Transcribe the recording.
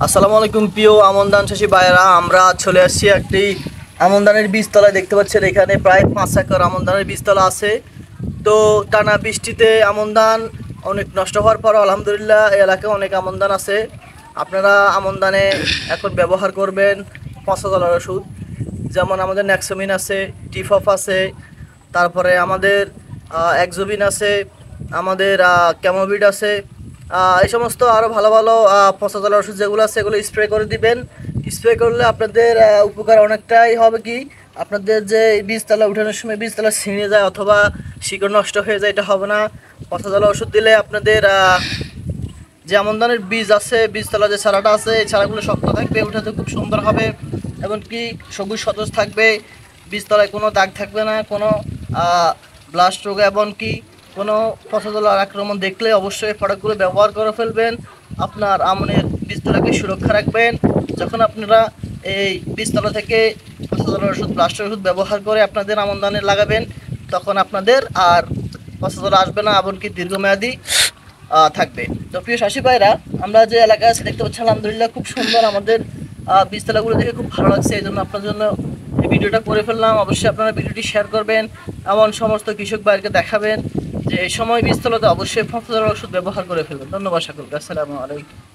আসসালামু আলাইকুম প্রিয় আমন চাষী ভাইয়েরা, আমরা চলে আসছি একটি আমন ধানের বীজতলায়। দেখতে পাচ্ছেন এখানে প্রায় 5 একর আমন ধানের বীজতলা আছে। তো টানা বৃষ্টিতে আমন ধান অনেক নষ্ট হওয়ার পর আলহামদুলিল্লাহ এই এলাকায় অনেক আমন ধান আছে। আপনারা আমন ধানে এখন ব্যবহার করবেন পচা গলার ওষুধ, যেমন আমাদের ন্যাক্সোমিন আছে, টিফফ আছে, তারপরে আমাদের এক্সোবিন আছে, আমাদের ক্যামোভিড আছে। এই সমস্ত আরও ভালো ভালো পচা জলার ওষুধ যেগুলো আছে সেগুলো স্প্রে করে দিবেন। স্প্রে করলে আপনাদের উপকার অনেকটাই হবে। কি আপনাদের যে বীজতলা উঠানোর সময় বীজতলা ছিঁড়ে যায় অথবা শিকড় নষ্ট হয়ে যায়, এটা হবে না। পচা জলার ওষুধ দিলে আপনাদের যে আমন ধানের বীজ আছে, বীজতলা যে চারাটা আছে, এই চারাগুলো শক্ত থাকবে, উঠাতে খুব সুন্দর হবে, এমনকি সবুজ সতেজ থাকবে। বীজতলায় কোনো দাগ থাকবে না, কোনো ব্লাস্ট রোগ এমনকি কোনো পচা জলার আক্রমণ দেখলে অবশ্যই প্রোডাক্টগুলো ব্যবহার করে ফেলবেন। আপনার আমনের বীজতলাকে সুরক্ষা রাখবেন। যখন আপনারা এই বীজতলা থেকে পচা জলার ওষুধ, ব্লাস্টের ওষুধ ব্যবহার করে আপনাদের আমন ধানে লাগাবেন, তখন আপনাদের আর পচা জলা আসবে না, এমনকি দীর্ঘমেয়াদী থাকবে। তো প্রিয় চাষী ভাইরা, আমরা যে এলাকায় আছে দেখতে পাচ্ছি আলহামদুলিল্লাহ খুব সুন্দর, আমাদের বীজতলাগুলো দেখে খুব ভালো লাগছে। এই জন্য আপনার জন্য এই ভিডিওটা করে ফেললাম। অবশ্যই আপনারা ভিডিওটি শেয়ার করবেন, এমন সমস্ত কৃষক ভাইকে দেখাবেন যে এই সময় বীজতলাতে অবশ্যই পচা জলার ওষুধ ব্যবহার করে ফেলবেন। ধন্যবাদ সকলকে। আসসালামু আলাইকুম।